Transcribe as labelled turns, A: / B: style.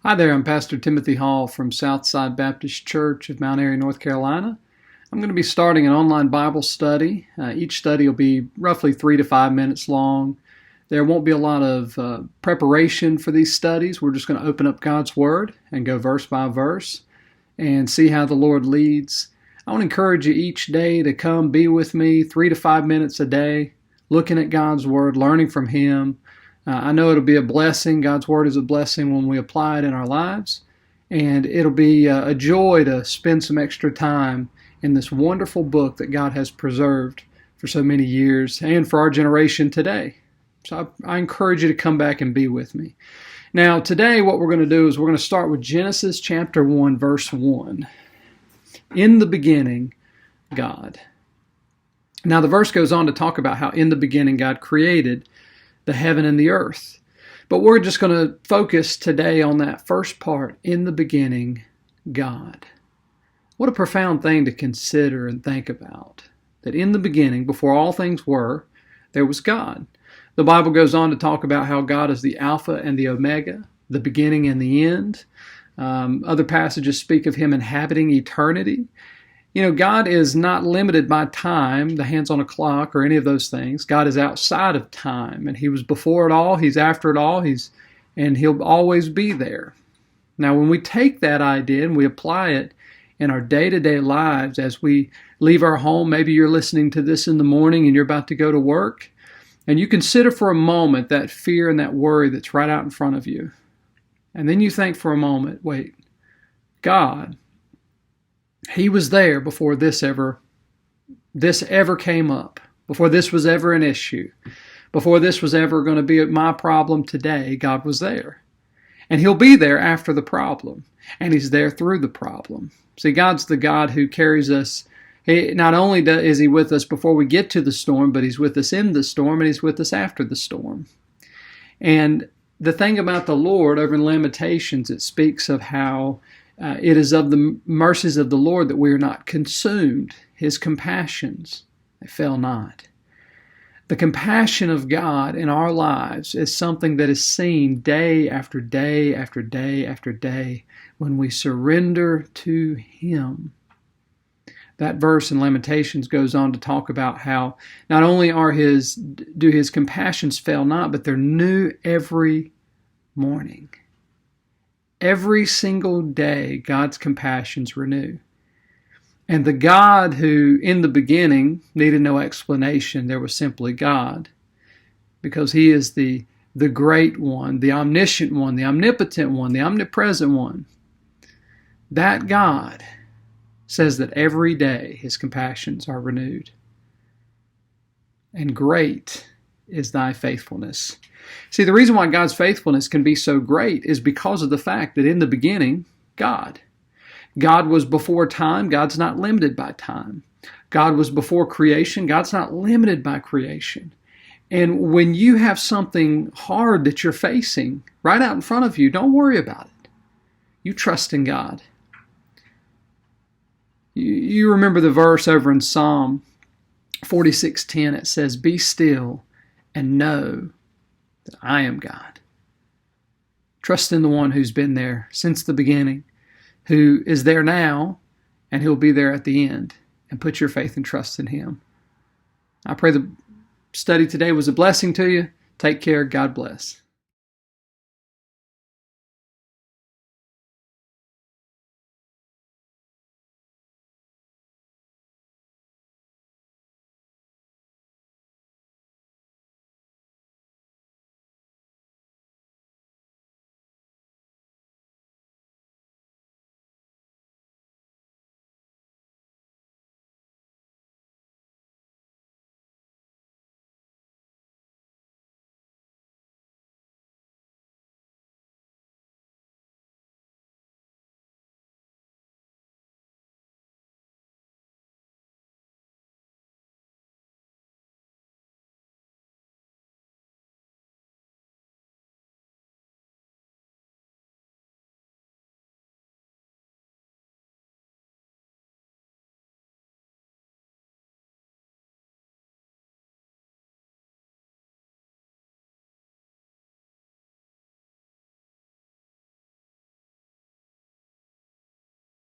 A: Hi there, I'm Pastor Timothy Hall from Southside Baptist Church of Mount Airy, North Carolina. I'm going to be starting an online Bible study. Each study will be roughly 3 to 5 minutes long. There won't be a lot of preparation for these studies. We're just going to open up God's Word and go verse by verse and see how the Lord leads. I want to encourage you each day to come be with me 3 to 5 minutes a day, looking at God's Word, learning from Him. I know it'll be a blessing. God's Word is a blessing when we apply it in our lives. And it'll be a joy to spend some extra time in this wonderful book that God has preserved for so many years and for our generation today. So I encourage you to come back and be with me. Now, today what we're going to do is we're going to start with Genesis chapter 1, verse 1. In the beginning, God. Now, the verse goes on to talk about how in the beginning God created the heaven and the earth. But we're just going to focus today on that first part, in the beginning, God. What a profound thing to consider and think about. That in the beginning, before all things were, there was God. The Bible goes on to talk about how God is the Alpha and the Omega, the beginning and the end. Other passages speak of Him inhabiting eternity. You know, God is not limited by time, the hands on a clock, or any of those things. God is outside of time, and He was before it all, He's after it all, and He'll always be there. Now, when we take that idea and we apply it in our day-to-day lives as we leave our home, maybe you're listening to this in the morning and you're about to go to work, and you consider for a moment that fear and that worry that's right out in front of you. And then you think for a moment, wait, God, He was there before this ever came up, before this was ever an issue, before this was ever going to be my problem today. God was there. And He'll be there after the problem, and He's there through the problem. See, God's the God who carries us. Not only is He with us before we get to the storm, but He's with us in the storm, and He's with us after the storm. And the thing about the Lord, over in Lamentations, it speaks of how it is of the mercies of the Lord that we are not consumed. His compassions, they fail not. The compassion of God in our lives is something that is seen day after day after day after day when we surrender to Him. That verse in Lamentations goes on to talk about how not only do His compassions fail not, but they're new every morning. Every single day, God's compassions renew. And the God who, in the beginning, needed no explanation, there was simply God, because He is the great one, the omniscient one, the omnipotent one, the omnipresent one. That God says that every day His compassions are renewed. And great is thy faithfulness. See, the reason why God's faithfulness can be so great is because of the fact that in the beginning, God was before time. God's not limited by time. God was before creation. God's not limited by creation. And when you have something hard that you're facing right out in front of you, don't worry about it. You trust in God. You remember the verse over in Psalm 46:10. It says, "Be still and know that I am God." Trust in the one who's been there since the beginning, who is there now, and He'll be there at the end. And put your faith and trust in Him. I pray the study today was a blessing to you. Take care. God bless.